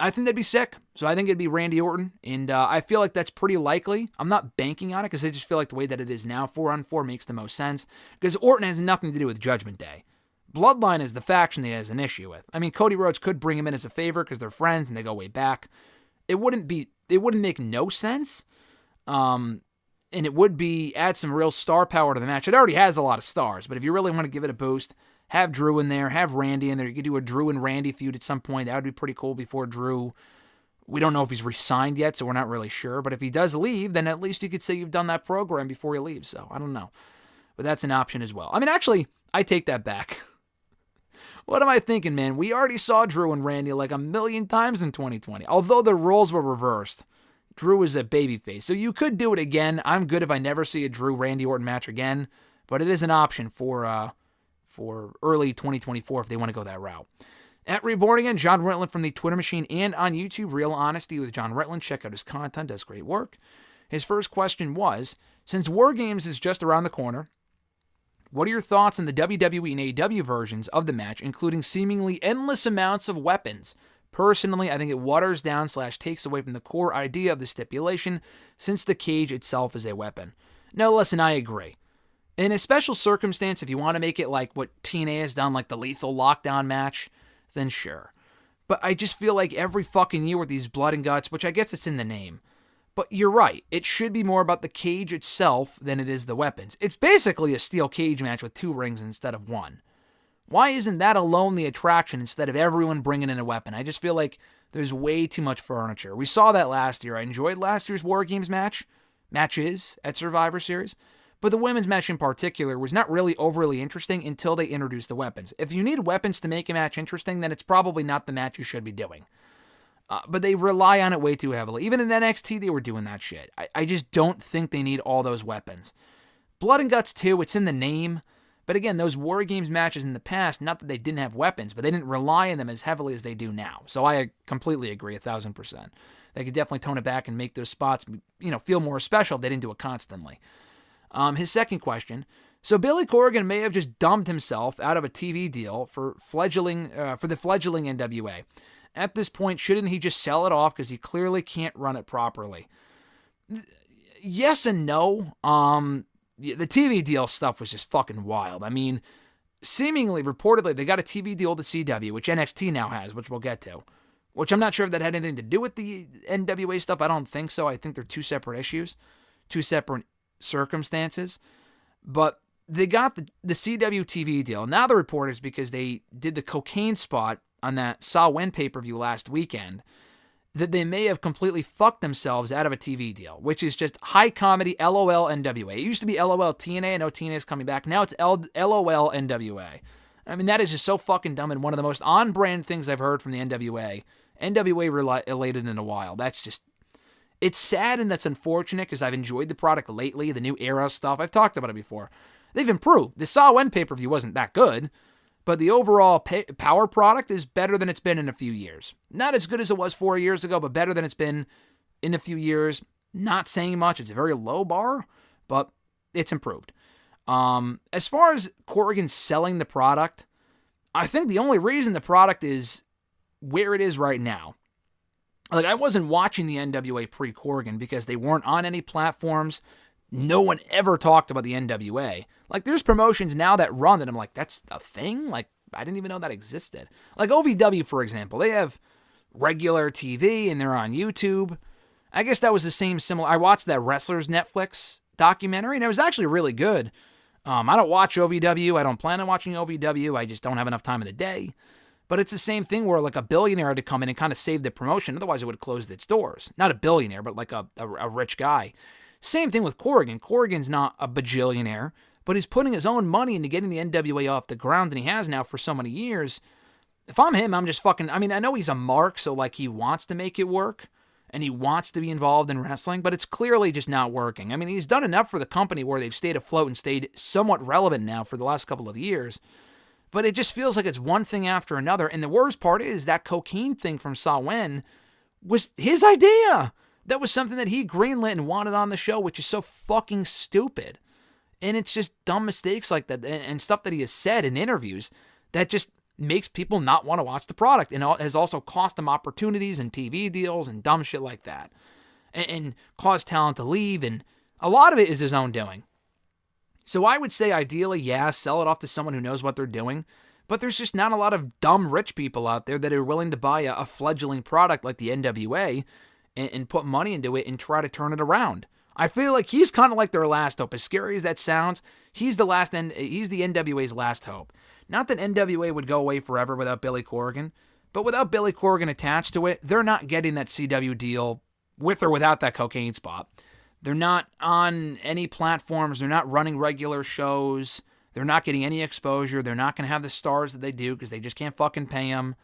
think that'd be sick. So I think it'd be Randy Orton. And I feel like that's pretty likely. I'm not banking on it because I just feel like the way that it is now, 4-on-4 makes the most sense. Because Orton has nothing to do with Judgment Day. Bloodline is the faction that he has an issue with. I mean, Cody Rhodes could bring him in as a favor because they're friends and they go way back. It wouldn't make no sense. And it would add some real star power to the match. It already has a lot of stars, but if you really want to give it a boost, have Drew in there, have Randy in there. You could do a Drew and Randy feud at some point. That would be pretty cool before Drew. We don't know if he's re-signed yet, so we're not really sure. But if he does leave, then at least you could say you've done that program before he leaves. So I don't know. But that's an option as well. I mean, actually, I take that back. What am I thinking, man? We already saw Drew and Randy like a million times in 2020. Although the roles were reversed. Drew is a babyface. So you could do it again. I'm good if I never see a Drew-Randy Orton match again. But it is an option for early 2024 if they want to go that route. At Reborn Again, John Ritland from the Twitter machine and on YouTube, Real Honesty with John Ritland. Check out his content. Does great work. His first question was, since War Games is just around the corner, what are your thoughts on the WWE and AEW versions of the match, including seemingly endless amounts of weapons? Personally, I think it waters down / takes away from the core idea of the stipulation, since the cage itself is a weapon. No, listen, I agree. In a special circumstance, if you want to make it like what TNA has done, like the Lethal Lockdown match, then sure. But I just feel like every fucking year with these blood and guts, which I guess it's in the name, But you're right. It should be more about the cage itself than it is the weapons. It's basically a steel cage match with 2 rings instead of 1. Why isn't that alone the attraction instead of everyone bringing in a weapon? I just feel like there's way too much furniture. We saw that last year. I enjoyed last year's War Games matches at Survivor Series. But the women's match in particular was not really overly interesting until they introduced the weapons. If you need weapons to make a match interesting, then it's probably not the match you should be doing. But they rely on it way too heavily. Even in NXT, they were doing that shit. I just don't think they need all those weapons. Blood and Guts 2, it's in the name. But again, those War Games matches in the past, not that they didn't have weapons, but they didn't rely on them as heavily as they do now. So I completely agree, 1,000%. They could definitely tone it back and make those spots, feel more special if they didn't do it constantly. His second question. So Billy Corgan may have just dumped himself out of a TV deal for the fledgling NWA. At this point, shouldn't he just sell it off because he clearly can't run it properly? Yes and no. The TV deal stuff was just fucking wild. I mean, reportedly, they got a TV deal with the CW, which NXT now has, which we'll get to. Which I'm not sure if that had anything to do with the NWA stuff. I don't think so. I think they're 2 separate issues, 2 separate circumstances. But they got the CW TV deal. Now the report is because they did the cocaine spot on that Saw When pay-per-view last weekend, that they may have completely fucked themselves out of a TV deal, which is just high comedy LOL NWA. It used to be LOL TNA. I know TNA is coming back. Now it's LOL NWA. I mean, that is just so fucking dumb and one of the most on-brand things I've heard from the NWA. NWA related in a while. That's just... It's sad and that's unfortunate because I've enjoyed the product lately, the new era stuff. I've talked about it before. They've improved. The Saw When pay-per-view wasn't that good, but the overall power product is better than it's been in a few years. Not as good as it was 4 years ago, but better than it's been in a few years. Not saying much. It's a very low bar, but it's improved. As far as Corgan selling the product, I think the only reason the product is where it is right now, like I wasn't watching the NWA pre-Corgan because they weren't on any platforms. No one ever talked about the NWA. Like, there's promotions now that run that I'm like, that's a thing? Like, I didn't even know that existed. Like OVW, for example. They have regular TV and they're on YouTube. I guess that was the same similar... I watched that Wrestlers Netflix documentary and it was actually really good. I don't watch OVW. I don't plan on watching OVW. I just don't have enough time in the day. But it's the same thing where like a billionaire had to come in and kind of save the promotion. Otherwise, it would have closed its doors. Not a billionaire, but like a rich guy. Same thing with Corgan. Corgan's not a bajillionaire, but he's putting his own money into getting the NWA off the ground, and he has now for so many years. If I'm him, I'm just fucking... I mean, I know he's a mark, so like he wants to make it work, and he wants to be involved in wrestling, but it's clearly just not working. I mean, he's done enough for the company where they've stayed afloat and stayed somewhat relevant now for the last couple of years, but it just feels like it's one thing after another, and the worst part is that cocaine thing from Saw When was his idea. That was something that he greenlit and wanted on the show, which is so fucking stupid. And it's just dumb mistakes like that and stuff that he has said in interviews that just makes people not want to watch the product and has also cost him opportunities and TV deals and dumb shit like that. And caused talent to leave, and a lot of it is his own doing. So I would say ideally, yeah, sell it off to someone who knows what they're doing. But there's just not a lot of dumb rich people out there that are willing to buy a fledgling product like the NWA and put money into it and try to turn it around. I feel like he's kind of like their last hope. As scary as that sounds, he's the NWA's last hope. Not that NWA would go away forever without Billy Corgan, but without Billy Corgan attached to it, they're not getting that CW deal with or without that cocaine spot. They're not on any platforms. They're not running regular shows. They're not getting any exposure. They're not going to have the stars that they do because they just can't fucking pay them.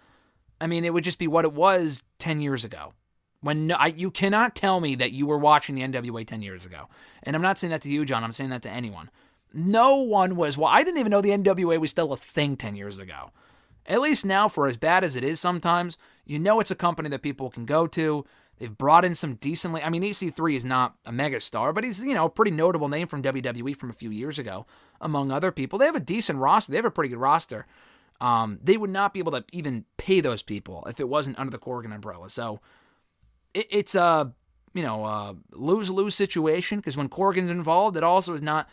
I mean, it would just be what it was 10 years ago. You cannot tell me that you were watching the NWA 10 years ago. And I'm not saying that to you, John. I'm saying that to anyone. No one was... Well, I didn't even know the NWA was still a thing 10 years ago. At least now, for as bad as it is sometimes, you know it's a company that people can go to. They've brought in some decently... I mean, EC3 is not a megastar, but he's, a pretty notable name from WWE from a few years ago, among other people. They have a decent roster. They have a pretty good roster. They would not be able to even pay those people if it wasn't under the Corgan umbrella. So... It's a, lose-lose situation because when Corgan's involved, it also is not...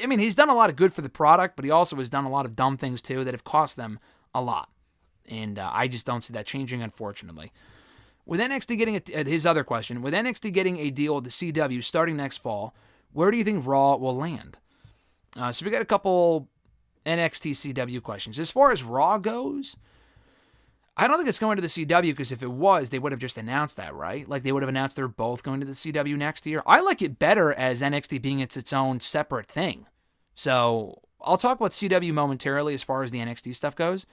I mean, he's done a lot of good for the product, but he also has done a lot of dumb things, too, that have cost them a lot. And I just don't see that changing, unfortunately. With NXT getting his other question, with NXT getting a deal with the CW starting next fall, where do you think Raw will land? So we got a couple NXT CW questions. As far as Raw goes, I don't think it's going to the CW, because if it was, they would have just announced that, right? Like, they would have announced they're both going to the CW next year. I like it better as NXT being its own separate thing. So I'll talk about CW momentarily as far as the NXT stuff goes.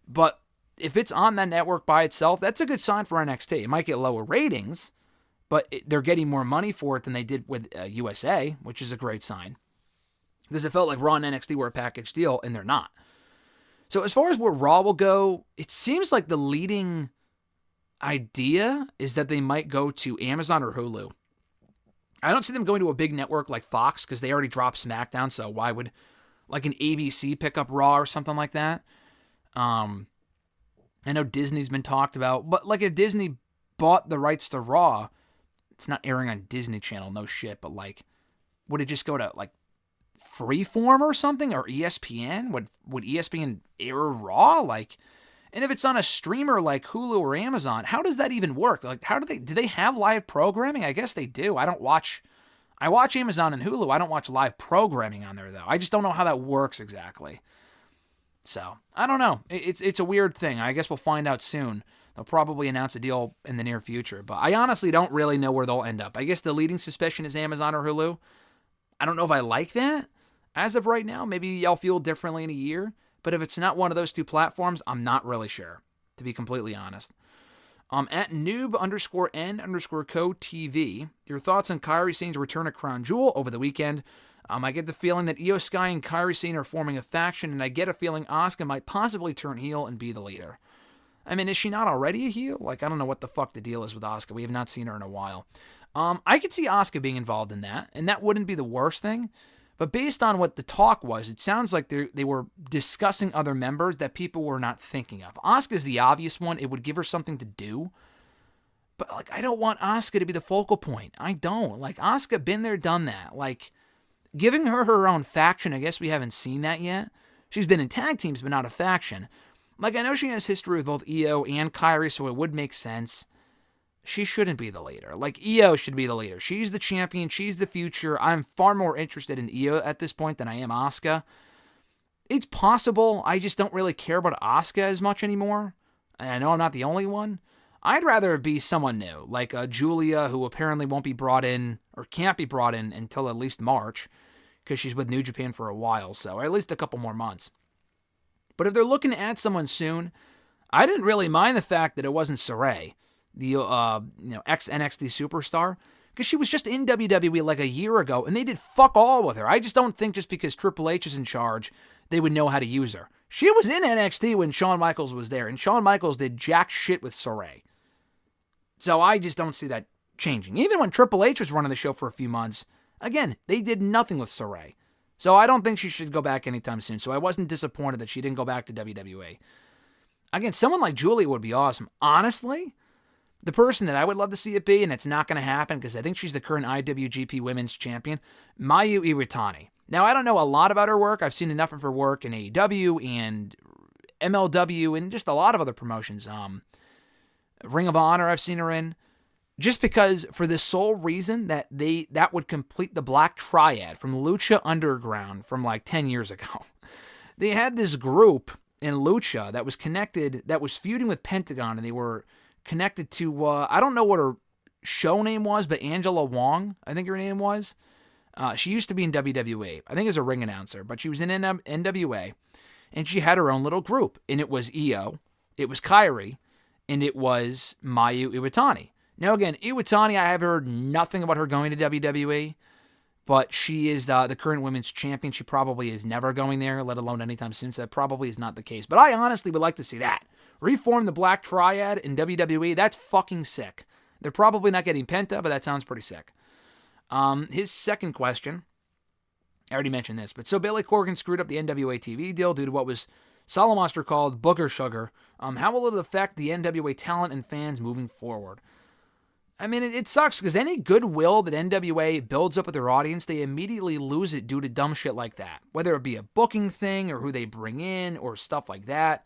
But if it's on that network by itself, that's a good sign for NXT. It might get lower ratings, but they're getting more money for it than they did with USA, which is a great sign. Because it felt like Raw and NXT were a package deal, and they're not. So as far as where Raw will go, it seems like the leading idea is that they might go to Amazon or Hulu. I don't see them going to a big network like Fox, because they already dropped SmackDown, so why would like an ABC pick up Raw or something like that? I know Disney's been talked about, but like if Disney bought the rights to Raw, it's not airing on Disney Channel, no shit, but like, would it just go to like Freeform or something, or ESPN? Would ESPN air Raw? Like, and if it's on a streamer like Hulu or Amazon, how does that even work? Like, do they have live programming? I guess they do. I watch Amazon and Hulu. I don't watch live programming on there, though. I just don't know how that works exactly. So, I don't know. It's a weird thing. I guess we'll find out soon. They'll probably announce a deal in the near future, but I honestly don't really know where they'll end up. I guess the leading suspicion is Amazon or Hulu. I don't know if I like that as of right now. Maybe y'all feel differently in a year, but if it's not one of those two platforms, I'm not really sure, to be completely honest. At noob_n_co TV, your thoughts on Kairi Sane's return to Crown Jewel over the weekend. I get the feeling that Io Sky and Kairi Sane are forming a faction, and I get a feeling Asuka might possibly turn heel and be the leader. I mean, is she not already a heel? Like, I don't know what the fuck the deal is with Asuka. We have not seen her in a while. I could see Asuka being involved in that, and that wouldn't be the worst thing. But based on what the talk was, it sounds like they were discussing other members that people were not thinking of. Asuka's the obvious one. It would give her something to do. But, like, I don't want Asuka to be the focal point. I don't. Like, Asuka, been there, done that. Like, giving her own faction, I guess we haven't seen that yet. She's been in tag teams, but not a faction. Like, I know she has history with both Io and Kairi, so it would make sense. She shouldn't be the leader. Like, Io should be the leader. She's the champion. She's the future. I'm far more interested in Io at this point than I am Asuka. It's possible. I just don't really care about Asuka as much anymore. And I know I'm not the only one. I'd rather it be someone new, like Julia, who apparently won't be brought in, or can't be brought in until at least March, because she's with New Japan for a while, so at least a couple more months. But if they're looking to add someone soon, I didn't really mind the fact that it wasn't Saray, the ex-NXT superstar, because she was just in WWE like a year ago, and they did fuck all with her. I just don't think just because Triple H is in charge, they would know how to use her. She was in NXT when Shawn Michaels was there, and Shawn Michaels did jack shit with Saray. So I just don't see that changing. Even when Triple H was running the show for a few months, again, they did nothing with Saray. So I don't think she should go back anytime soon. So I wasn't disappointed that she didn't go back to WWE. Again, someone like Julia would be awesome. Honestly, the person that I would love to see it be, and it's not going to happen because I think she's the current IWGP Women's Champion, Mayu Iwatani. Now, I don't know a lot about her work. I've seen enough of her work in AEW and MLW and just a lot of other promotions. Ring of Honor I've seen her in. Just because, for the sole reason that that would complete the Black Triad from Lucha Underground from like 10 years ago. They had this group in Lucha that was connected, that was feuding with Pentagon, and they were connected to, I don't know what her show name was, but Angela Wong, I think her name was. She used to be in WWE, I think as a ring announcer, but she was in NWA, and she had her own little group, and it was Io, it was Kairi, and it was Mayu Iwatani. Now again, Iwatani, I have heard nothing about her going to WWE, but she is the current women's champion. She probably is never going there, let alone anytime soon, so that probably is not the case. But I honestly would like to see that. Reform the Black Triad in WWE, that's fucking sick. They're probably not getting Penta, but that sounds pretty sick. His second question, I already mentioned this, but so Billy Corgan screwed up the NWA TV deal due to what was Solomonster called Booger Sugar. How will it affect the NWA talent and fans moving forward? I mean, it sucks because any goodwill that NWA builds up with their audience, they immediately lose it due to dumb shit like that. Whether it be a booking thing or who they bring in or stuff like that.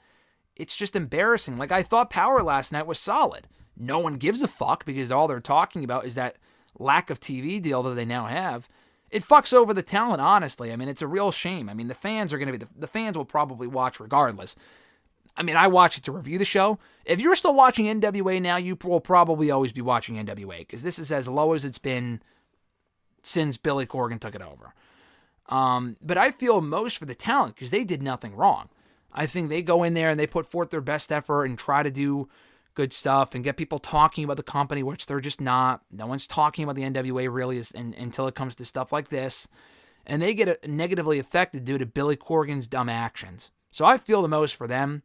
It's just embarrassing. Like, I thought Power last night was solid. no one gives a fuck because all they're talking about is that lack of TV deal that they now have. It fucks over the talent, honestly. I mean, it's a real shame. I mean, the fans are going to be, the fans will probably watch regardless. I mean, I watch it to review the show. If you're still watching NWA now, you will probably always be watching NWA because this is as low as it's been since Billy Corgan took it over. But I feel most for the talent because they did nothing wrong. I think they go in there and they put forth their best effort and try to do good stuff and get people talking about the company, which they're just not. No one's talking about the NWA really until it comes to stuff like this. And they get negatively affected due to Billy Corgan's dumb actions. So I feel the most for them.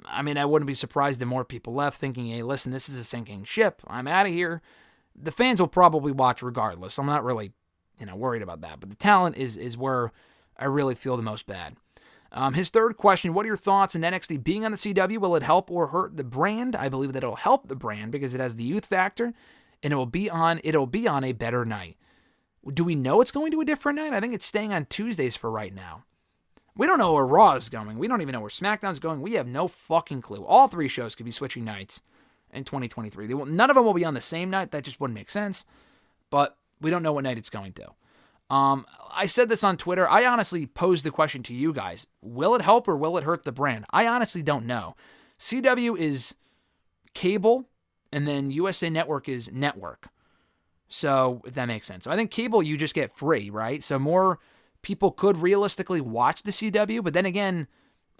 I mean, I wouldn't be surprised if more people left thinking, hey, listen, this is a sinking ship. I'm out of here. The fans will probably watch regardless. I'm not really, worried about that. But the talent is where I really feel the most bad. His third question, what are your thoughts on NXT being on the CW? Will it help or hurt the brand? I believe that it'll help the brand because it has the youth factor and it'll be on a better night. Do we know it's going to a different night? I think it's staying on Tuesdays for right now. We don't know where Raw is going. We don't even know where SmackDown's going. We have no fucking clue. All three shows could be switching nights in 2023. None of them will be on the same night. That just wouldn't make sense. But we don't know what night it's going to. I said this on Twitter. I honestly posed the question to you guys. Will it help or will it hurt the brand? I honestly don't know. CW is cable, and then USA Network is network. So, if that makes sense. So, I think cable you just get free, right? So, more people could realistically watch the CW, but then again,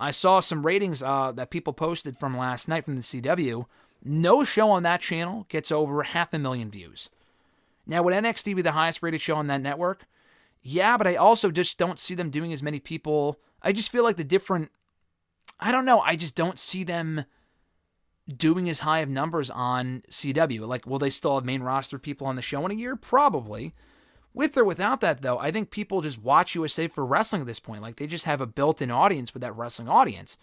I saw some ratings that people posted from last night from the CW. No show on that channel gets over 500,000 views. Now, would NXT be the highest rated show on that network? Yeah, but I also just don't see them doing as many people. I just feel like I don't know, I just don't see them doing as high of numbers on CW. Like, will they still have main roster people on the show in a year? Probably. With or without that, though, I think people just watch USA for wrestling at this point. Like, they just have a built-in audience with that wrestling audience.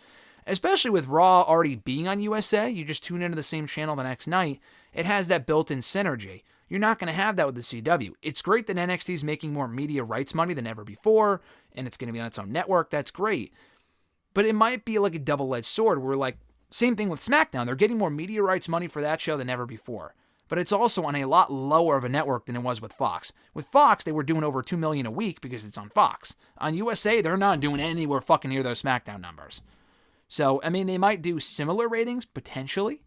Especially with Raw already being on USA, you just tune into the same channel the next night. It has that built-in synergy. You're not going to have that with the CW. It's great that NXT is making more media rights money than ever before, and it's going to be on its own network. That's great. But it might be like a double-edged sword where, like, same thing with SmackDown. They're getting more media rights money for that show than ever before. But it's also on a lot lower of a network than it was with Fox. With Fox, they were doing over $2 million a week because it's on Fox. On USA, they're not doing anywhere fucking near those SmackDown numbers. So, I mean, they might do similar ratings, potentially,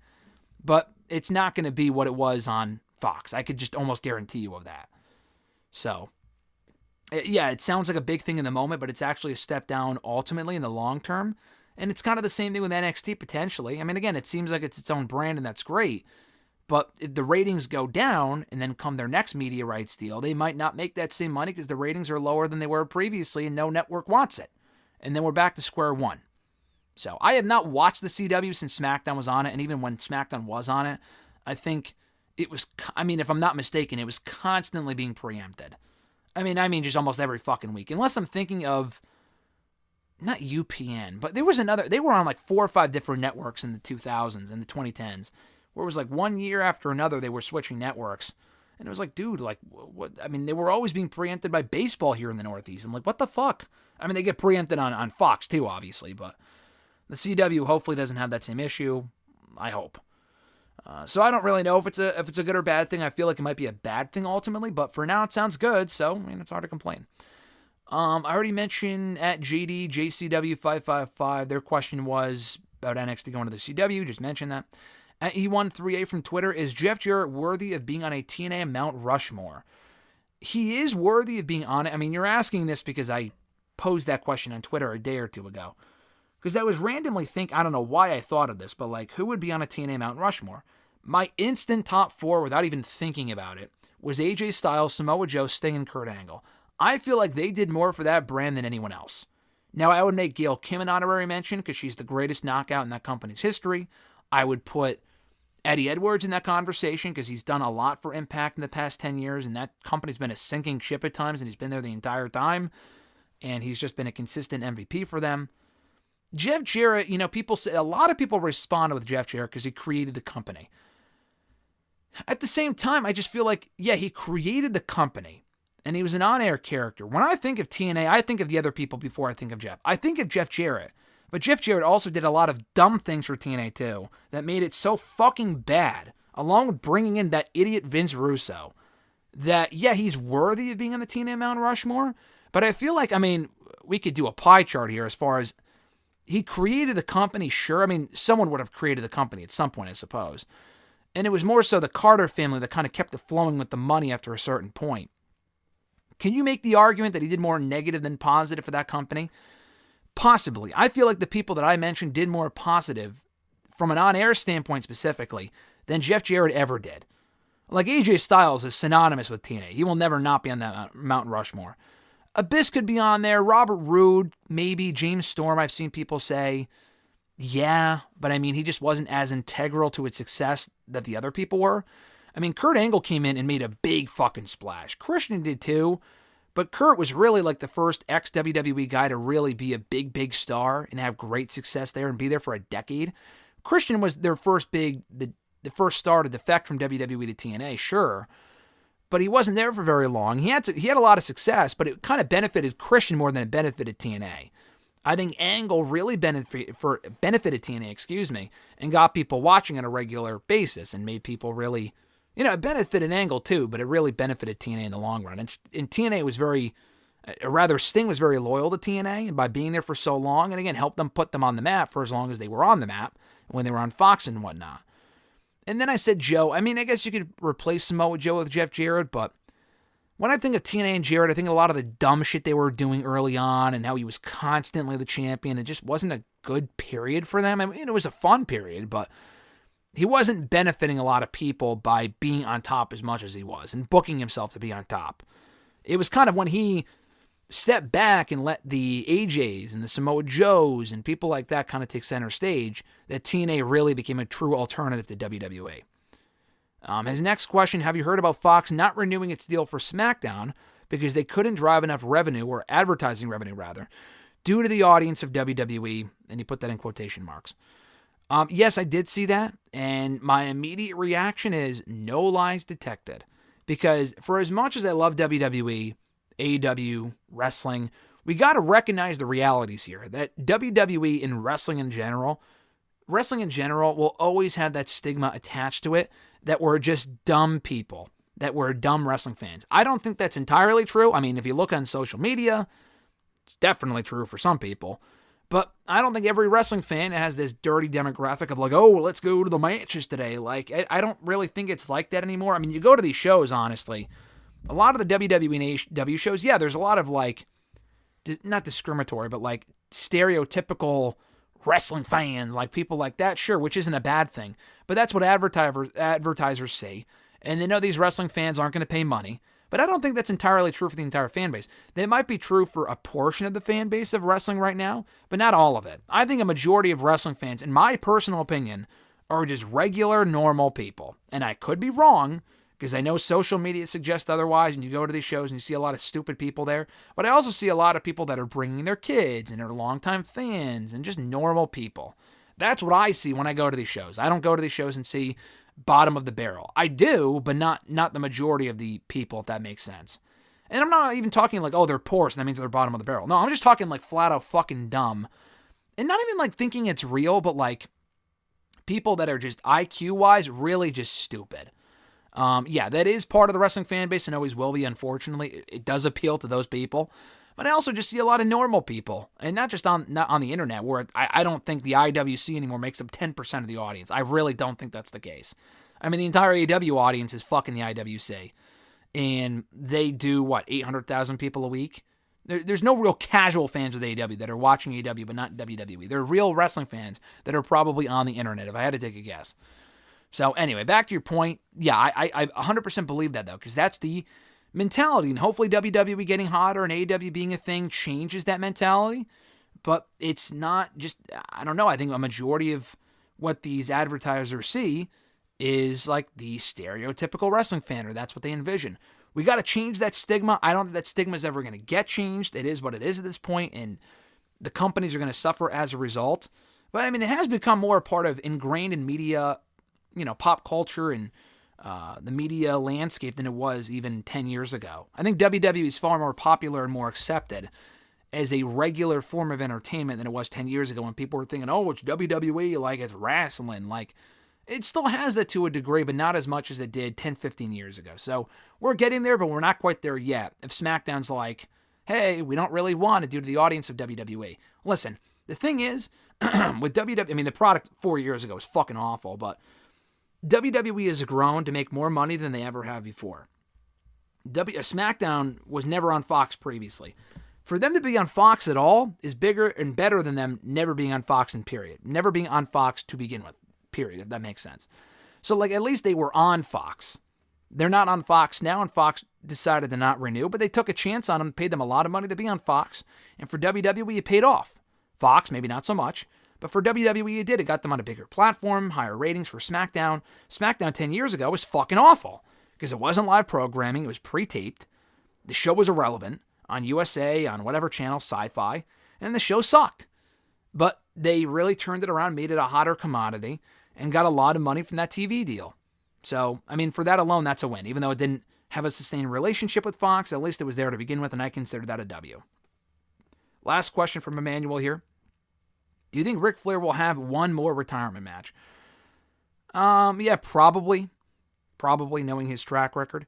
but it's not going to be what it was on Fox. I could just almost guarantee you of that. So, yeah, it sounds like a big thing in the moment, but it's actually a step down ultimately in the long term. And it's kind of the same thing with NXT, potentially. I mean, again, it seems like it's its own brand, and that's great. But if the ratings go down, and then come their next media rights deal, they might not make that same money because the ratings are lower than they were previously, and no network wants it. And then we're back to square one. So, I have not watched the CW since SmackDown was on it, and even when SmackDown was on it, I think it was, if I'm not mistaken, it was constantly being preempted. I mean, just almost every fucking week. Unless I'm thinking of, not UPN, but there was another, they were on like 4 or 5 different networks in the 2000s and the 2010s, where it was like one year after another they were switching networks. And it was like, dude, like, what? I mean, they were always being preempted by baseball here in the Northeast. I'm like, what the fuck? I mean, they get preempted on Fox too, obviously, but the CW hopefully doesn't have that same issue. I hope. So I don't really know if it's a good or bad thing. I feel like it might be a bad thing ultimately, but for now it sounds good, so it's hard to complain. I already mentioned at JCW555, their question was about NXT going to the CW, just mentioned that. At E138 from Twitter, is Jeff Jarrett worthy of being on a TNA Mount Rushmore? He is worthy of being on it. I mean, you're asking this because I posed that question on Twitter a day or two ago. Because I was randomly I don't know why I thought of this, but like, who would be on a TNA Mount Rushmore? My instant top 4, without even thinking about it, was AJ Styles, Samoa Joe, Sting, and Kurt Angle. I feel like they did more for that brand than anyone else. Now, I would make Gail Kim an honorary mention because she's the greatest knockout in that company's history. I would put Eddie Edwards in that conversation because he's done a lot for Impact in the past 10 years, and that company's been a sinking ship at times, and he's been there the entire time, and he's just been a consistent MVP for them. Jeff Jarrett, people say, a lot of people responded with Jeff Jarrett because he created the company. At the same time, I just feel like, yeah, he created the company, and he was an on-air character. When I think of TNA, I think of the other people before I think of Jeff. I think of Jeff Jarrett, But Jeff Jarrett also did a lot of dumb things for TNA too that made it so fucking bad, along with bringing in that idiot Vince Russo, that, yeah, he's worthy of being on the TNA Mount Rushmore, but I feel like, I mean, we could do a pie chart here as far as he created the company, sure. I mean, someone would have created the company at some point, I suppose. And it was more so the Carter family that kind of kept it flowing with the money after a certain point. Can you make the argument that he did more negative than positive for that company? Possibly. I feel like the people that I mentioned did more positive from an on-air standpoint specifically than Jeff Jarrett ever did. Like AJ Styles is synonymous with TNA. He will never not be on that Mount Rushmore. Abyss could be on there. Robert Roode, maybe. James Storm, I've seen people say, yeah, but I mean, he just wasn't as integral to its success that the other people were. I mean, Kurt Angle came in and made a big fucking splash. Christian did too, but Kurt was really like the first ex-WWE guy to really be a big, big star and have great success there and be there for a decade. Christian was their first the first star to defect from WWE to TNA, sure, but he wasn't there for very long. He had a lot of success, but it kind of benefited Christian more than it benefited TNA. I think Angle really benefited TNA, and got people watching on a regular basis and made people really, it benefited Angle too, but it really benefited TNA in the long run. And TNA was Sting was very loyal to TNA, and by being there for so long, and again, helped them put them on the map for as long as they were on the map, when they were on Fox and whatnot. And then I said Joe. I mean, I guess you could replace Samoa Joe with Jeff Jarrett, but when I think of TNA and Jarrett, I think of a lot of the dumb shit they were doing early on and how he was constantly the champion. It just wasn't a good period for them. I mean, it was a fun period, but he wasn't benefiting a lot of people by being on top as much as he was and booking himself to be on top. It was kind of when he stepped back and let the AJs and the Samoa Joes and people like that kind of take center stage that TNA really became a true alternative to WWE. His next question, have you heard about Fox not renewing its deal for SmackDown because they couldn't drive enough revenue, or advertising revenue rather, due to the audience of WWE, and he put that in quotation marks. Yes, I did see that, and my immediate reaction is no lies detected. Because for as much as I love WWE, AEW, wrestling, we got to recognize the realities here, that WWE and wrestling in general will always have that stigma attached to it that we're just dumb people, that we're dumb wrestling fans. I don't think that's entirely true. I mean, if you look on social media, it's definitely true for some people. But I don't think every wrestling fan has this dirty demographic of like, oh, let's go to the matches today. Like, I don't really think it's like that anymore. I mean, you go to these shows, honestly, a lot of the WWE and AEW shows, yeah, there's a lot of like, not discriminatory, but like stereotypical wrestling fans, like people like that, sure, which isn't a bad thing. But that's what advertisers say. And they know these wrestling fans aren't going to pay money. But I don't think that's entirely true for the entire fan base. That might be true for a portion of the fan base of wrestling right now, but not all of it. I think a majority of wrestling fans, in my personal opinion, are just regular, normal people. And I could be wrong, because I know social media suggests otherwise, and you go to these shows and you see a lot of stupid people there. But I also see a lot of people that are bringing their kids and are longtime fans and just normal people. That's what I see when I go to these shows. I don't go to these shows and see bottom of the barrel. I do, but not the majority of the people, if that makes sense. And I'm not even talking like, oh, they're poor, so that means they're bottom of the barrel. No, I'm just talking like flat out fucking dumb. And not even like thinking it's real, but like people that are just IQ-wise really just stupid. Yeah, that is part of the wrestling fan base and always will be, unfortunately. It does appeal to those people. But I also just see a lot of normal people, and not on the internet, where I don't think the IWC anymore makes up 10% of the audience. I really don't think that's the case. I mean, the entire AEW audience is fucking the IWC, and they do, 800,000 people a week? There's no real casual fans of AEW that are watching AEW but not WWE. They're real wrestling fans that are probably on the internet, if I had to take a guess. So anyway, back to your point. Yeah, I 100% believe that, though, because that's the mentality, and hopefully WWE getting hotter and AEW being a thing changes that mentality, but it's not just, I don't know, I think a majority of what these advertisers see is like the stereotypical wrestling fan, or that's what they envision. We got to change that stigma. I don't think that stigma is ever going to get changed. It is what it is at this point, and the companies are going to suffer as a result. But I mean, it has become more a part of ingrained in media, pop culture and the media landscape than it was even 10 years ago. I think WWE is far more popular and more accepted. as a regular form of entertainment than it was 10 years ago when people were thinking, oh, it's WWE, like it's wrestling. Like, it still has that to a degree, but not as much as it did 10, 15 years ago. So we're getting there, but we're not quite there yet. If SmackDown's like, hey, we don't really want it due to the audience of WWE. Listen, the thing is, with WWE, I mean, the product 4 years ago was fucking awful, but WWE has grown to make more money than they ever have before. SmackDown was never on Fox previously. For them to be on Fox at all is bigger and better than them never being on Fox in period. Never being on Fox to begin with, period, if that makes sense. So, like, at least they were on Fox. They're not on Fox now, and Fox decided to not renew, but they took a chance on them, paid them a lot of money to be on Fox, and for WWE, it paid off. Fox, maybe not so much, but for WWE, it did. It got them on a bigger platform, higher ratings for SmackDown. SmackDown 10 years ago was fucking awful because it wasn't live programming. It was pre-taped. The show was irrelevant on USA, on whatever channel, Sci-Fi, and the show sucked. But they really turned it around, made it a hotter commodity, and got a lot of money from that TV deal. So, I mean, for that alone, that's a win. Even though it didn't have a sustained relationship with Fox, at least it was there to begin with, and I consider that a W. Last question from Emmanuel here. Do you think Ric Flair will have one more retirement match? Yeah, probably. Probably, knowing his track record.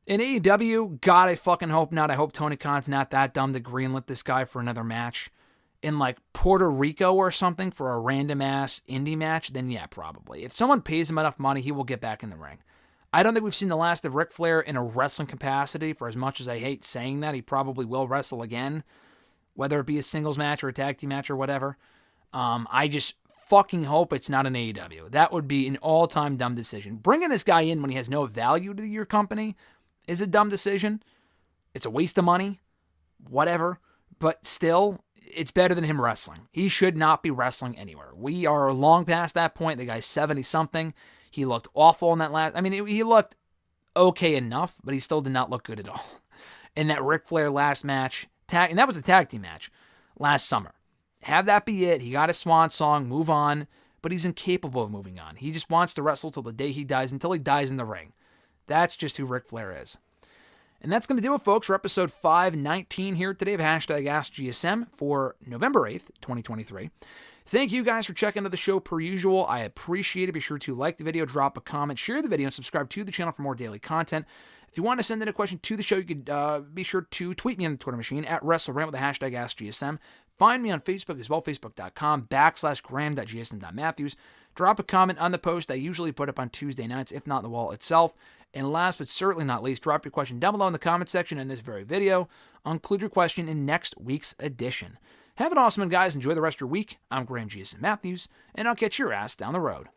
In AEW, God, I fucking hope not. I hope Tony Khan's not that dumb to greenlit this guy for another match in like Puerto Rico or something for a random-ass indie match, then yeah, probably. If someone pays him enough money, he will get back in the ring. I don't think we've seen the last of Ric Flair in a wrestling capacity. For as much as I hate saying that, he probably will wrestle again, whether it be a singles match or a tag team match or whatever. I just fucking hope it's not an AEW. That would be an all-time dumb decision. Bringing this guy in when he has no value to your company is a dumb decision. It's a waste of money, whatever. But still, it's better than him wrestling. He should not be wrestling anywhere. We are long past that point. The guy's 70-something. He looked awful in that last... I mean, he looked okay enough, but he still did not look good at all. In that Ric Flair last match, and that was a tag team match last summer. Have that be it. He got a swan song, move on, but he's incapable of moving on. He just wants to wrestle till the day he dies, until he dies in the ring. That's just who Ric Flair is. And that's going to do it, folks, for episode 519 here today of #AskGSM for November 8th, 2023. Thank you guys for checking out the show per usual. I appreciate it. Be sure to like the video, drop a comment, share the video, and subscribe to the channel for more daily content. If you want to send in a question to the show, you could be sure to tweet me on the Twitter machine at WrestleRant with the #AskGSM. Find me on Facebook as well, facebook.com/gram.gsm.matthews. Drop a comment on the post I usually put up on Tuesday nights, if not the wall itself. And last but certainly not least, drop your question down below in the comment section in this very video. I'll include your question in next week's edition. Have an awesome one, guys. Enjoy the rest of your week. I'm Graham GSM Matthews, and I'll catch your ass down the road.